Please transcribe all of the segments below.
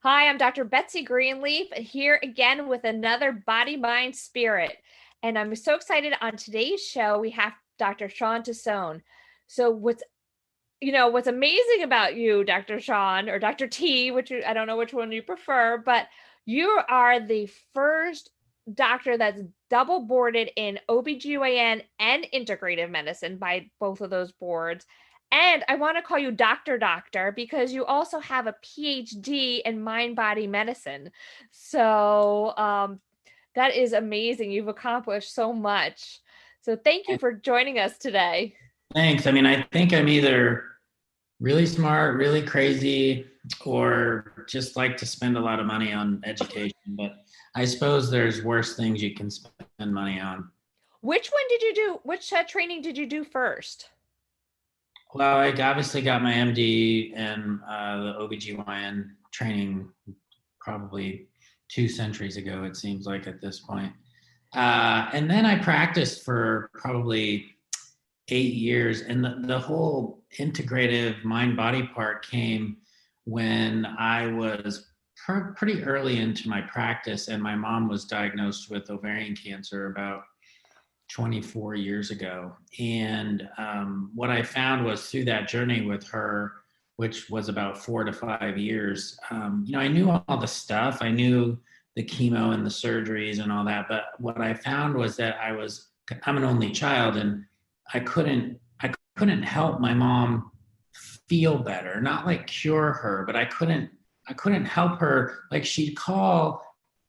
Hi, I'm Dr. Betsy Greenleaf here again with another Body, Mind, Spirit. And I'm so excited on today's show. We have Dr. Sean Tassone. So what's amazing about you, Dr. Sean, or Dr. T, I don't know which one you prefer, but you are the first doctor that's double boarded in OBGYN and integrative medicine by both of those boards. And I want to call you Doctor because you also have a PhD in mind body medicine. So that is amazing. You've accomplished so much. So thank you for joining us today. Thanks. I mean, I think I'm either really smart, really crazy, or just like to spend a lot of money on education. But I suppose there's worse things you can spend money on. Which one did you do? Which training did you do first? Well, I obviously got my MD and the OBGYN training probably 2 centuries ago, it seems like at this point. And then I practiced for probably 8 years. And the whole integrative mind body part came when I was pretty early into my practice, and my mom was diagnosed with ovarian cancer about 24 years ago. And what I found was through that journey with her, which was about 4 to 5 years, I knew all the stuff. I knew the chemo and the surgeries and all that. But what I found was that I'm an only child, and I couldn't help my mom feel better, not like cure her, but I couldn't help her. Like, she'd call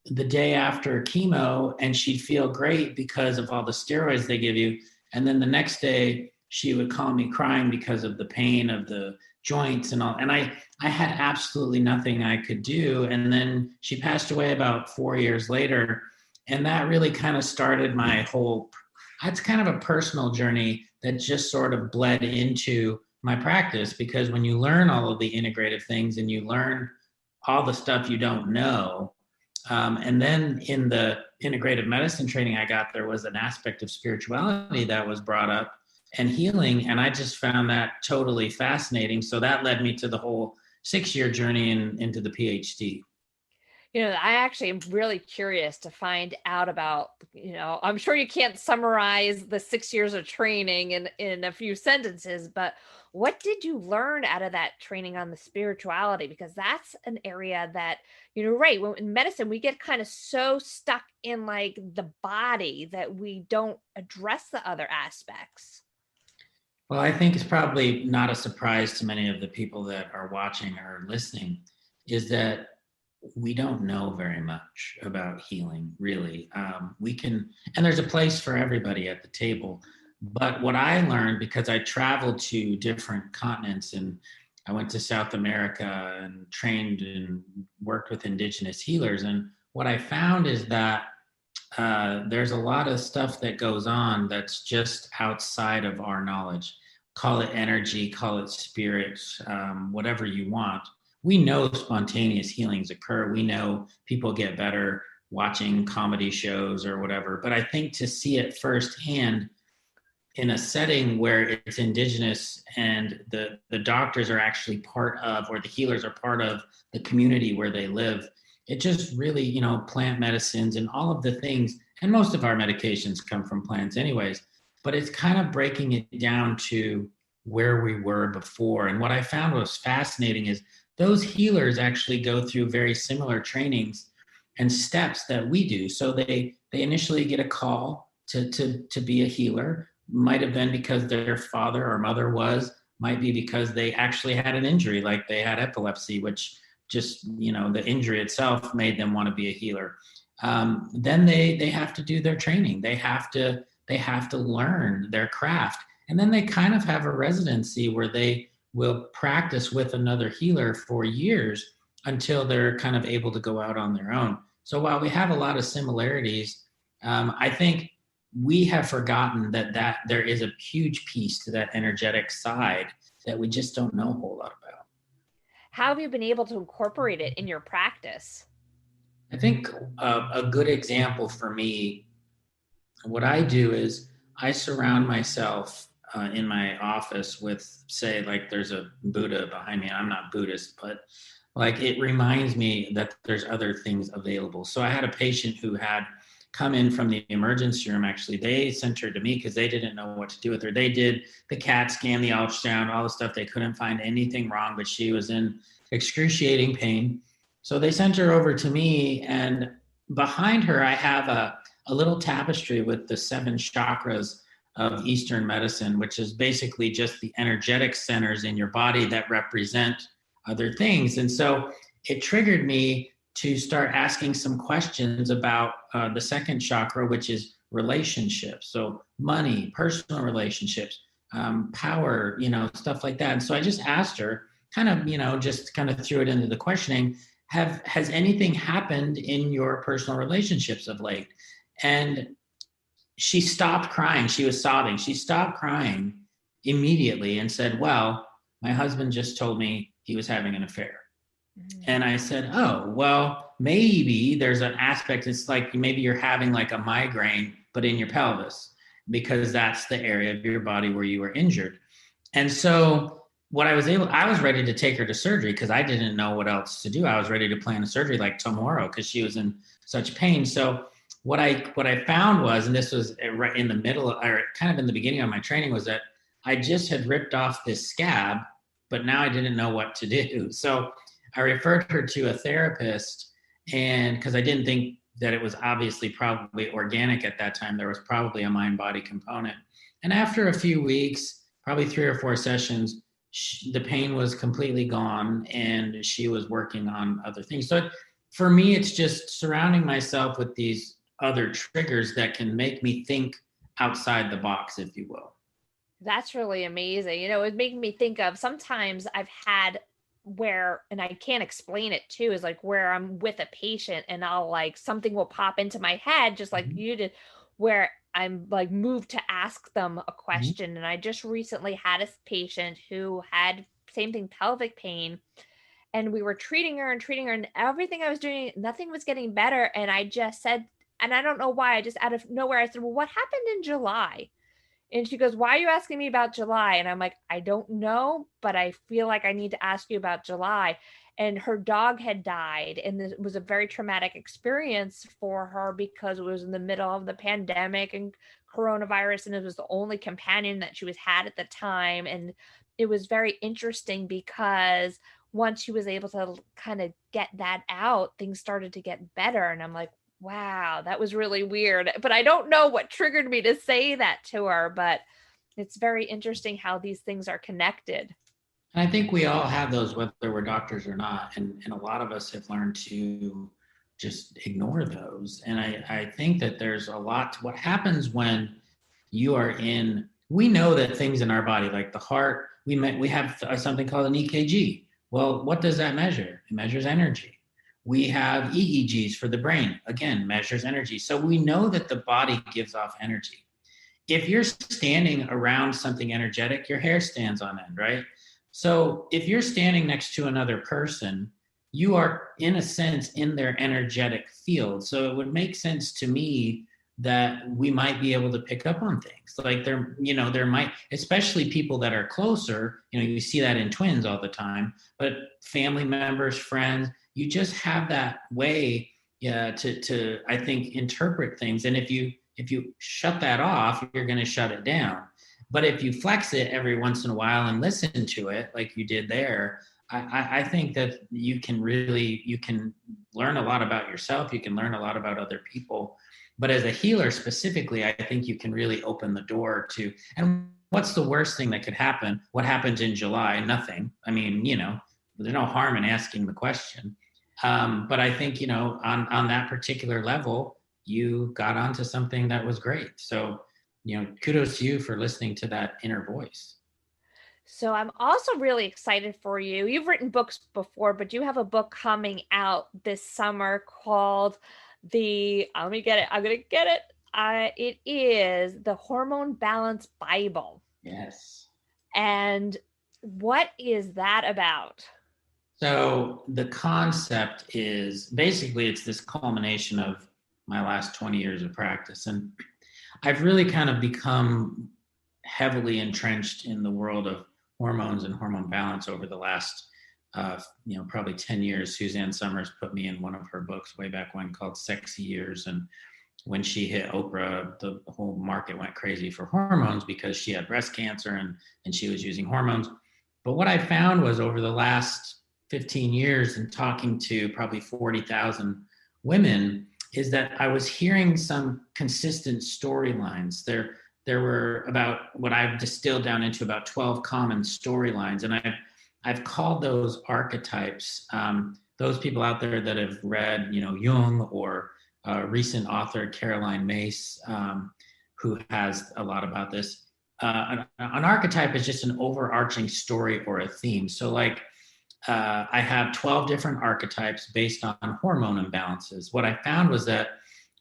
the day after chemo and she'd feel great because of all the steroids they give you. And then the next day she would call me crying because of the pain of the joints and all. And I had absolutely nothing I could do. And then she passed away about 4 years later. And that really kind of started my whole, that's kind of a personal journey that just sort of bled into my practice, because when you learn all of the integrative things and you learn all the stuff you don't know, and then in the integrative medicine training I got, there was an aspect of spirituality that was brought up and healing. And I just found that totally fascinating. So that led me to the whole 6 year journey into the PhD. I actually am really curious to find out about, I'm sure you can't summarize the 6 years of training in a few sentences, but what did you learn out of that training on the spirituality? Because that's an area that, right, when in medicine, we get kind of so stuck in like the body that we don't address the other aspects. Well, I think it's probably not a surprise to many of the people that are watching or listening is that we don't know very much about healing, really. We can, and there's a place for everybody at the table. But what I learned, because I traveled to different continents, and I went to South America and trained and worked with indigenous healers. And what I found is that there's a lot of stuff that goes on that's just outside of our knowledge. Call it energy, call it spirit, whatever you want. We know spontaneous healings occur. We know people get better watching comedy shows or whatever. But I think to see it firsthand in a setting where it's indigenous and the doctors are actually part of, or the healers are part of the community where they live, it just really, plant medicines and all of the things, and most of our medications come from plants anyways, but it's kind of breaking it down to where we were before. And what I found was fascinating is those healers actually go through very similar trainings and steps that we do. So they initially get a call to be a healer. Might have been because their father or mother was, might be because they actually had an injury, like they had epilepsy, which just, the injury itself made them want to be a healer. Then they have to do their training. They have to learn their craft. And then they kind of have a residency where they will practice with another healer for years until they're kind of able to go out on their own. So while we have a lot of similarities, I think we have forgotten that there is a huge piece to that energetic side that we just don't know a whole lot about. How have you been able to incorporate it in your practice? I think a good example for me, what I do is I surround myself in my office with, say, like there's a Buddha behind me. I'm not Buddhist, but like it reminds me that there's other things available. So I had a patient who had come in from the emergency room. Actually, they sent her to me because they didn't know what to do with her. They did the CAT scan, the ultrasound, all the stuff. They couldn't find anything wrong, but she was in excruciating pain. So they sent her over to me, and behind her, I have a little tapestry with the 7 chakras of Eastern medicine, which is basically just the energetic centers in your body that represent other things. And so it triggered me to start asking some questions about the second chakra, which is relationships. So money, personal relationships, power, stuff like that. And so I just asked her, kind of, just kind of threw it into the questioning. Has anything happened in your personal relationships of late? And she stopped crying. She was sobbing. She stopped crying immediately and said, well, my husband just told me he was having an affair. And I said, oh, well, maybe there's an aspect. It's like maybe you're having like a migraine, but in your pelvis, because that's the area of your body where you were injured. And so I was ready to take her to surgery because I didn't know what else to do. I was ready to plan a surgery like tomorrow because she was in such pain. So what I found was, and this was right in the middle, or kind of in the beginning of my training, was that I just had ripped off this scab, but now I didn't know what to do. So I referred her to a therapist, and because I didn't think that it was obviously probably organic at that time, there was probably a mind-body component. And after a few weeks, probably 3 or 4 sessions, the pain was completely gone, and she was working on other things. So for me, it's just surrounding myself with these other triggers that can make me think outside the box, if you will. That's really amazing. It made me think of sometimes I've had where, and I can't explain it too, is like where I'm with a patient and I'll like something will pop into my head, just like you did, where I'm like moved to ask them a question. And I just recently had a patient who had same thing, pelvic pain. And we were treating her and everything I was doing, nothing was getting better. And I just said, and I don't know why, I just out of nowhere, I said, well, what happened in July? And she goes, why are you asking me about July? And I'm like, I don't know, but I feel like I need to ask you about July. And her dog had died. And it was a very traumatic experience for her because it was in the middle of the pandemic and coronavirus. And it was the only companion that she was had at the time. And it was very interesting because once she was able to kind of get that out, things started to get better. And I'm like, wow, that was really weird. But I don't know what triggered me to say that to her, but it's very interesting how these things are connected. And I think we all have those, whether we're doctors or not. And a lot of us have learned to just ignore those. And I think that there's a lot to what happens when you are in, we know that things in our body, like the heart, we have something called an EKG. Well, what does that measure? It measures energy. We have EEGs for the brain, again, measures energy. So we know that the body gives off energy. If you're standing around something energetic, your hair stands on end, right? So if you're standing next to another person, you are, in a sense, in their energetic field. So it would make sense to me that we might be able to pick up on things. Like there might, especially people that are closer, you see that in twins all the time, but family members, friends, you just have that way to I think interpret things. And if you shut that off, you're going to shut it down. But if you flex it every once in a while and listen to it like you did there, I think that you can learn a lot about yourself. You can learn a lot about other people. But as a healer specifically, I think you can really open the door to, and what's the worst thing that could happen? What happens in July? Nothing. I mean, there's no harm in asking the question. But I think, on that particular level, you got onto something that was great. So, kudos to you for listening to that inner voice. So I'm also really excited for you. You've written books before, but you have a book coming out this summer called I'm going to get it. It is the Hormone Balance Bible. Yes. And what is that about? So the concept is basically it's this culmination of my last 20 years of practice. And I've really kind of become heavily entrenched in the world of hormones and hormone balance over the last probably 10 years. Suzanne Summers put me in one of her books way back when called Sexy Years. And when she hit Oprah, the whole market went crazy for hormones because she had breast cancer and she was using hormones. But what I found was over the last 15 years and talking to probably 40,000 women is that I was hearing some consistent storylines. There were about what I've distilled down into about 12 common storylines. And I've called those archetypes. Those people out there that have read, Jung or recent author Caroline Myss, who has a lot about this. An archetype is just an overarching story or a theme. So like I have 12 different archetypes based on hormone imbalances. What I found was that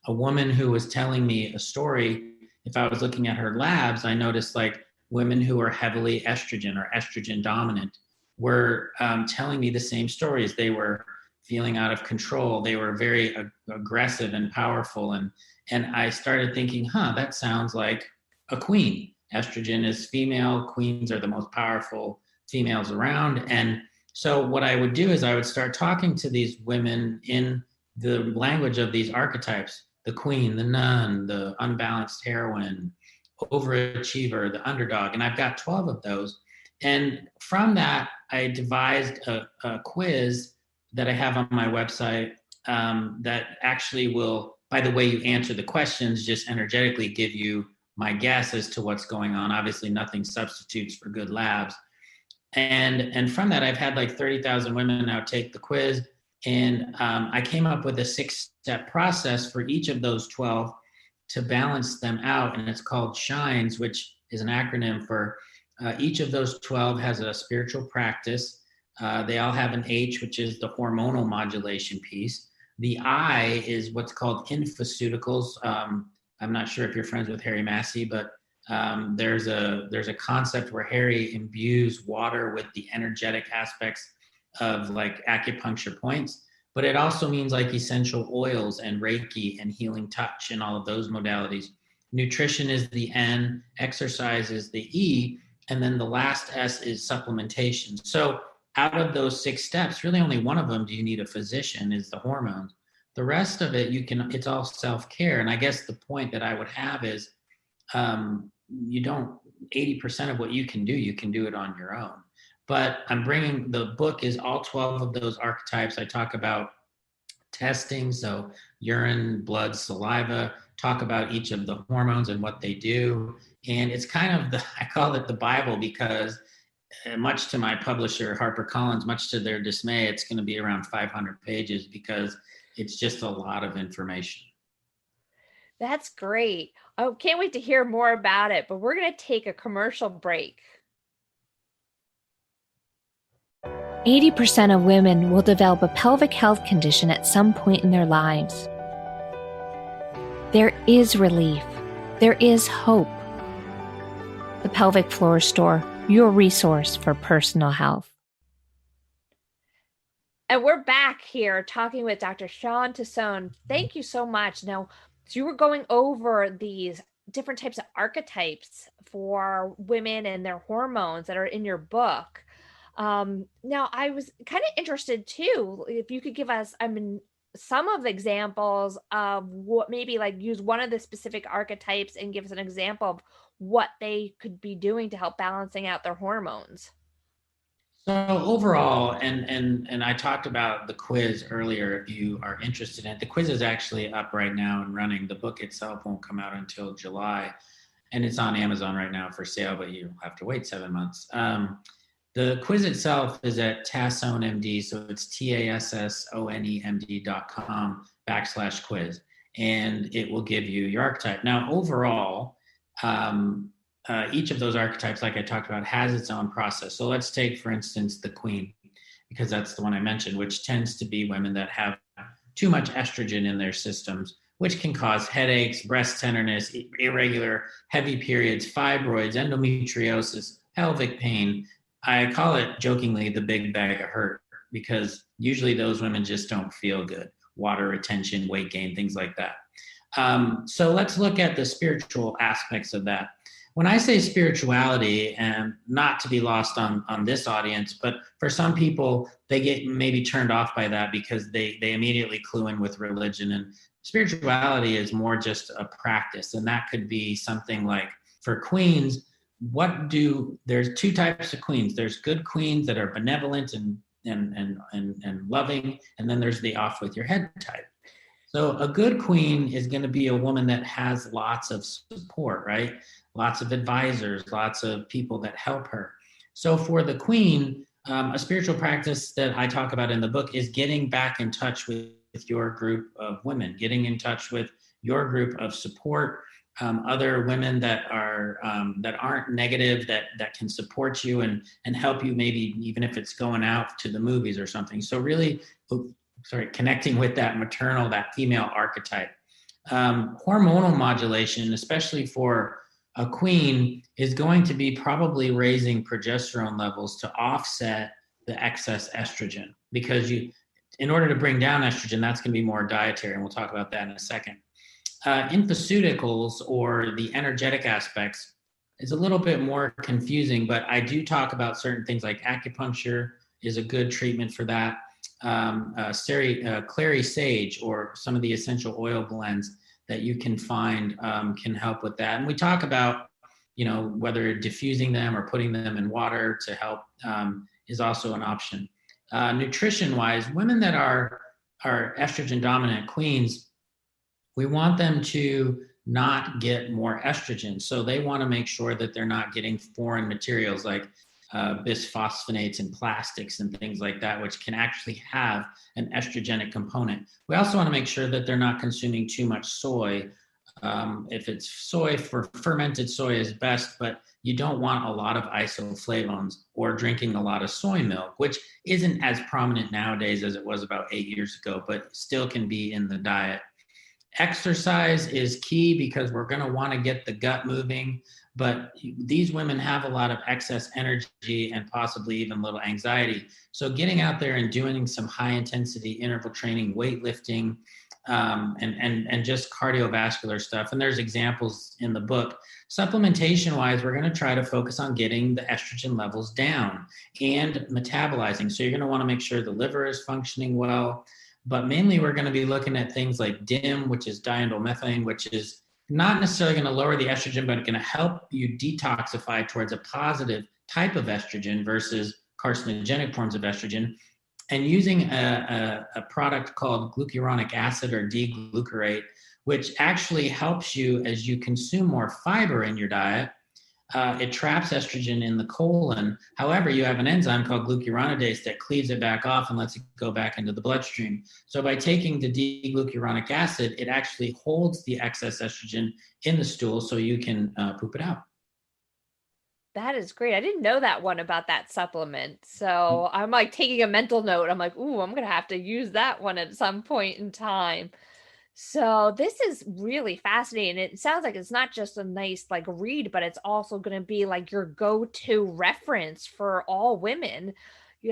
a woman who was telling me a story, if I was looking at her labs, I noticed like women who are heavily estrogen or estrogen dominant were telling me the same stories. They were feeling out of control. They were very aggressive and powerful. And I started thinking, that sounds like a queen. Estrogen is female. Queens are the most powerful females around. And so what I would do is I would start talking to these women in the language of these archetypes: the queen, the nun, the unbalanced heroine, overachiever, the underdog. And I've got 12 of those. And from that, I devised a quiz that I have on my website that actually will, by the way you answer the questions, just energetically give you my guess as to what's going on. Obviously, nothing substitutes for good labs. And from that, I've had like 30,000 women now take the quiz. And I came up with a 6-step process for each of those 12 to balance them out. And it's called SHINES, which is an acronym for each of those 12 has a spiritual practice. They all have an H, which is the hormonal modulation piece. The I is what's called infoceuticals. I'm not sure if you're friends with Harry Massey, but there's a concept where Harry imbues water with the energetic aspects of like acupuncture points, but it also means like essential oils and Reiki and healing touch and all of those modalities. Nutrition is the N, exercise is the E, and then the last S is supplementation. So out of those 6 steps, really only one of them do you need a physician, is the hormones. The rest of it, it's all self-care. And I guess the point that I would have is, 80% of what you can do it on your own. But the book is all 12 of those archetypes. I talk about testing, so urine, blood, saliva, talk about each of the hormones and what they do. And it's kind of I call it the Bible because much to my publisher, HarperCollins, much to their dismay, it's going to be around 500 pages because it's just a lot of information. That's great. Oh, can't wait to hear more about it, but we're going to take a commercial break. 80% of women will develop a pelvic health condition at some point in their lives. There is relief. There is hope. The Pelvic Floor Store, your resource for personal health. And we're back here talking with Dr. Shawn Tassone. Thank you so much. Now, so you were going over these different types of archetypes for women and their hormones that are in your book. Now, I was kind of interested too, if you could give us, some of the examples of what maybe like use one of the specific archetypes and give us an example of what they could be doing to help balancing out their hormones. So overall, and I talked about the quiz earlier, if you are interested in it. The quiz is actually up right now and running. The book itself won't come out until July, and it's on Amazon right now for sale, but you'll have to wait 7 months. The quiz itself is at TassoneMD, so it's TASSONEMD.com/quiz, and it will give you your archetype. Now, overall, each of those archetypes, like I talked about, has its own process. So let's take, for instance, the queen, because that's the one I mentioned, which tends to be women that have too much estrogen in their systems, which can cause headaches, breast tenderness, irregular, heavy periods, fibroids, endometriosis, pelvic pain. I call it jokingly the big bag of hurt, because usually those women just don't feel good. Water retention, weight gain, things like that. So let's look at the spiritual aspects of that. When I say spirituality, and not to be lost on this audience, but for some people, they get maybe turned off by that because they immediately clue in with religion. And spirituality is more just a practice. And that could be something like, for queens, there's two types of queens. There's good queens that are benevolent and loving, and then there's the off with your head type. So a good queen is going to be a woman that has lots of support, right? Lots of advisors, lots of people that help her. So for the queen, a spiritual practice that I talk about in the book is getting back in touch with your group of women, getting in touch with your group of support, other women that aren't negative, that can support you and help you, maybe even if it's going out to the movies or something. So really, connecting with that maternal, that female archetype. Hormonal modulation, especially for a queen, is going to be probably raising progesterone levels to offset the excess estrogen, because in order to bring down estrogen, that's going to be more dietary, and we'll talk about that in a second. Infoceuticals, or the energetic aspects, is a little bit more confusing, but I do talk about certain things like acupuncture is a good treatment for that. Clary sage, or some of the essential oil blends that you can find, can help with that. And we talk about, whether diffusing them or putting them in water to help is also an option. Nutrition wise, women that are estrogen dominant queens, we want them to not get more estrogen. So they want to make sure that they're not getting foreign materials like bisphosphonates and plastics and things like that, which can actually have an estrogenic component. We also want to make sure that they're not consuming too much soy. If it's soy, for fermented soy is best, but you don't want a lot of isoflavones or drinking a lot of soy milk, which isn't as prominent nowadays as it was about 8 years ago, but still can be in the diet. Exercise is key because we're going to want to get the gut moving, but these women have a lot of excess energy and possibly even a little anxiety. So getting out there and doing some high intensity interval training, weightlifting, and just cardiovascular stuff. And there's examples in the book. Supplementation wise, we're going to try to focus on getting the estrogen levels down and metabolizing. So you're going to want to make sure the liver is functioning well. But mainly we're going to be looking at things like DIM, which is diindolylmethane, which is not necessarily going to lower the estrogen, but it's going to help you detoxify towards a positive type of estrogen versus carcinogenic forms of estrogen. And using a product called glucuronic acid, or D-glucarate, which actually helps you as you consume more fiber in your diet. It traps estrogen in the colon. However, you have an enzyme called glucuronidase that cleaves it back off and lets it go back into the bloodstream. So by taking the D-glucuronic acid, it actually holds the excess estrogen in the stool so you can poop it out. That is great. I didn't know that one about that supplement. So I'm like taking a mental note. I'm like, ooh, I'm going to have to use that one at some point in time. So this is really fascinating. It sounds like it's not just a nice like read, but it's also going to be like your go-to reference for all women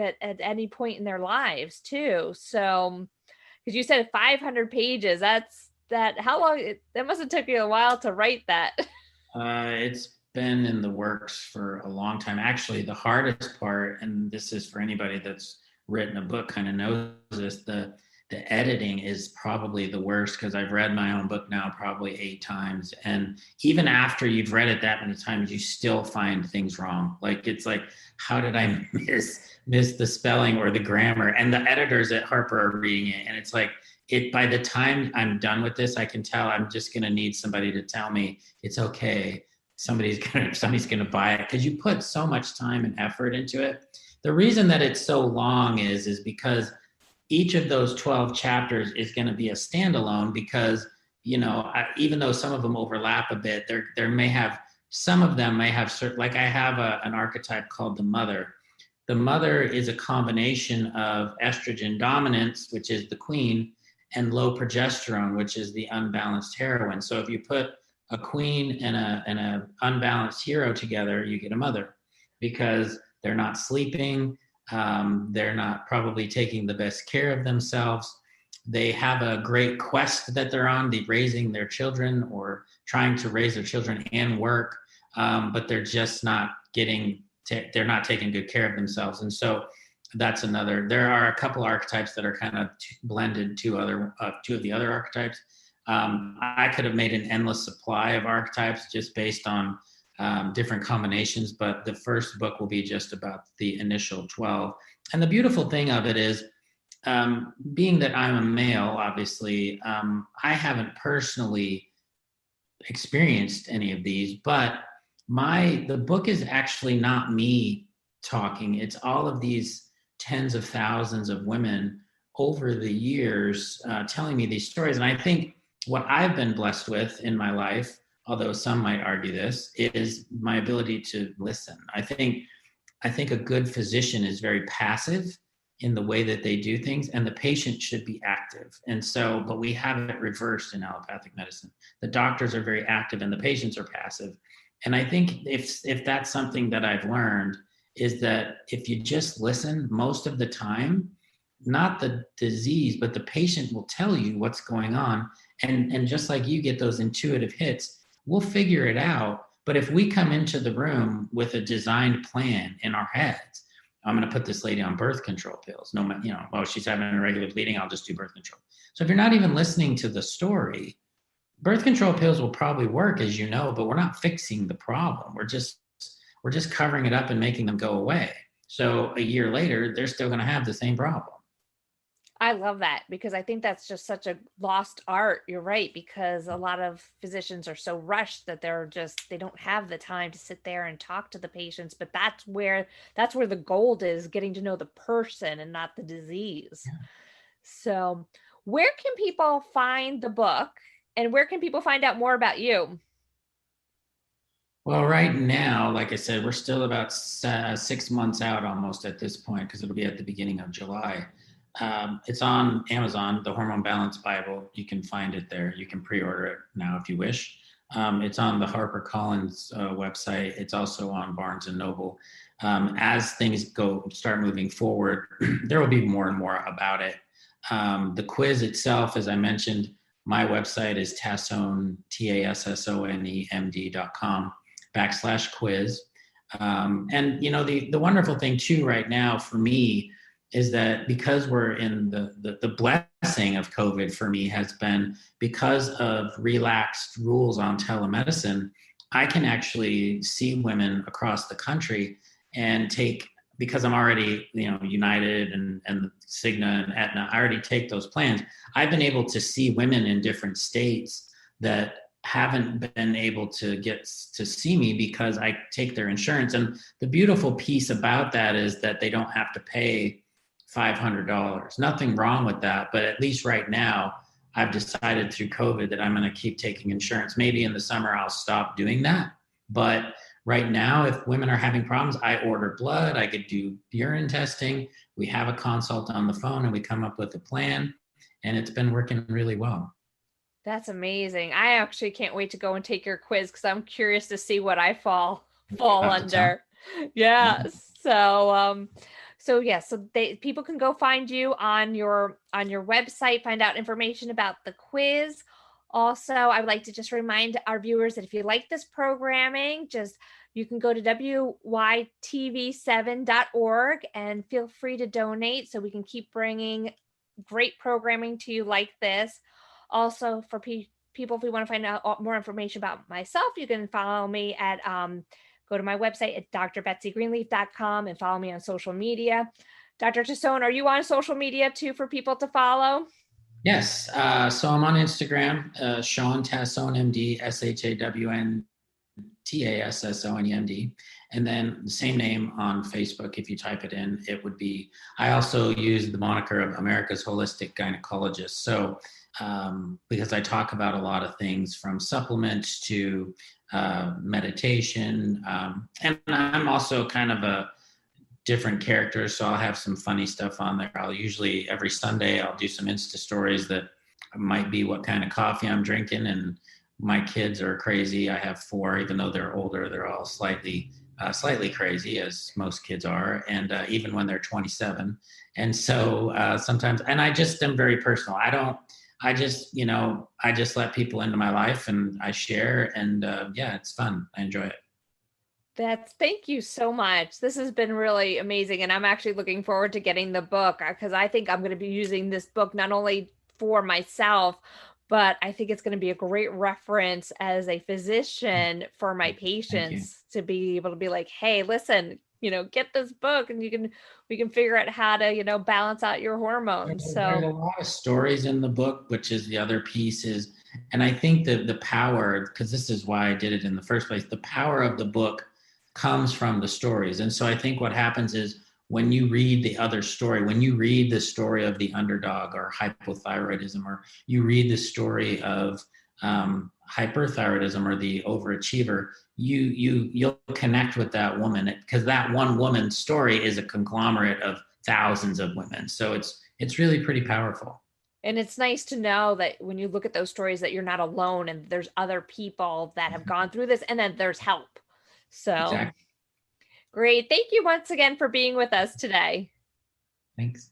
at any point in their lives too. So, because you said 500 pages, how long, that must have took you a while to write that. It's been in the works for a long time. Actually, the hardest part, and this is for anybody that's written a book kind of knows this, the editing is probably the worst, because I've read my own book now probably 8 times. And even after you've read it that many times, you still find things wrong. Like, it's like, how did I miss the spelling or the grammar? And the editors at Harper are reading it. And it's like, by the time I'm done with this, I can tell I'm just going to need somebody to tell me it's okay. Somebody's going to buy it, because you put so much time and effort into it. The reason that it's so long is because each of those 12 chapters is going to be a standalone, because, even though some of them overlap a bit, some of them may have certain, like I have an archetype called the mother. The mother is a combination of estrogen dominance, which is the queen, and low progesterone, which is the unbalanced heroine. So if you put a queen and a unbalanced hero together, you get a mother, because they're not sleeping. They're not probably taking the best care of themselves. They have a great quest that they're on, raising their children or trying to raise their children and work. but they're just not they're not taking good care of themselves. And so that's another. There are a couple archetypes that are kind of blended two of the other archetypes. I could have made an endless supply of archetypes just based on different combinations, but the first book will be just about the initial 12. And the beautiful thing of it is, being that I'm a male, obviously, I haven't personally experienced any of these, but the book is actually not me talking. It's all of these tens of thousands of women over the years telling me these stories. And I think what I've been blessed with in my life, although some might argue this, is my ability to listen. I think a good physician is very passive in the way that they do things, and the patient should be active. And so, but we have it reversed in allopathic medicine. The doctors are very active and the patients are passive. And I think if that's something that I've learned, is that if you just listen most of the time, not the disease, but the patient will tell you what's going on. And just like you get those intuitive hits, we'll figure it out. But if we come into the room with a designed plan in our heads, I'm going to put this lady on birth control pills. No, she's having a regular bleeding, I'll just do birth control. So if you're not even listening to the story, birth control pills will probably work, as you know, but we're not fixing the problem. We're just covering it up and making them go away. So a year later, they're still going to have the same problem. I love that, because I think that's just such a lost art. You're right, because a lot of physicians are so rushed that they don't have the time to sit there and talk to the patients. But that's where the gold is, getting to know the person and not the disease. Yeah. So where can people find the book, and where can people find out more about you? Well, right now, like I said, we're still about 6 months out almost at this point, because it'll be at the beginning of July. It's on Amazon, the Hormone Balance Bible. You can find it there. You can pre-order it now if you wish. It's on the HarperCollins website. It's also on Barnes and Noble. As things start moving forward, there will be more and more about it. The quiz itself, as I mentioned, my website is Tassone, TASSONEMD.com/quiz. And the wonderful thing too right now for me is that because we're in the blessing of COVID for me has been, because of relaxed rules on telemedicine, I can actually see women across the country and because I'm already, United and Cigna and Aetna, I already take those plans. I've been able to see women in different states that haven't been able to get to see me because I take their insurance. And the beautiful piece about that is that they don't have to pay $500. Nothing wrong with that, but at least right now, I've decided through COVID that I'm going to keep taking insurance. Maybe in the summer I'll stop doing that, but right now, if women are having problems, I order blood, I could do urine testing, we have a consult on the phone, and we come up with a plan, and it's been working really well. That's amazing. I actually can't wait to go and take your quiz, because I'm curious to see what I fall under. Yeah. So people can go find you on your website, find out information about the quiz. Also, I would like to just remind our viewers that if you like this programming, you can go to wytv7.org and feel free to donate so we can keep bringing great programming to you like this. Also, for people, if we want to find out more information about myself, you can follow me at go to my website at drbetsygreenleaf.com and follow me on social media. Dr. Tassone, are you on social media too for people to follow? Yes. So I'm on Instagram, Sean Tassone, MD, SHAWNTASSONEMD. And then the same name on Facebook. If you type it in, it would be, I also use the moniker of America's Holistic Gynecologist. So, because I talk about a lot of things from supplements to meditation. And I'm also kind of a different characters, so I'll have some funny stuff on there. I'll usually every Sunday I'll do some Insta stories that might be what kind of coffee I'm drinking. And my kids are crazy. I have 4, even though they're older, they're all slightly crazy, as most kids are, and even when they're 27. And so sometimes, and I just am very personal. I just let people into my life and I share, and it's fun. I enjoy it. Thank you so much. This has been really amazing. And I'm actually looking forward to getting the book because I think I'm going to be using this book not only for myself, but I think it's going to be a great reference as a physician for my Thank you. patients to be able to be like, hey, listen, get this book and we can figure out how to, balance out your hormones. There's a So lot of stories in the book, which is the other piece is, and I think that the power, because this is why I did it in the first place, the power of the book comes from the stories. And so I think what happens is when you read the other story, when you read the story of the underdog or hypothyroidism, or you read the story of hyperthyroidism or the overachiever, you'll connect with that woman because that one woman's story is a conglomerate of thousands of women. So it's really pretty powerful. and it's nice to know that when you look at those stories that you're not alone and there's other people that have gone through this and then there's help. So Exactly. great. Thank you once again for being with us today. Thanks.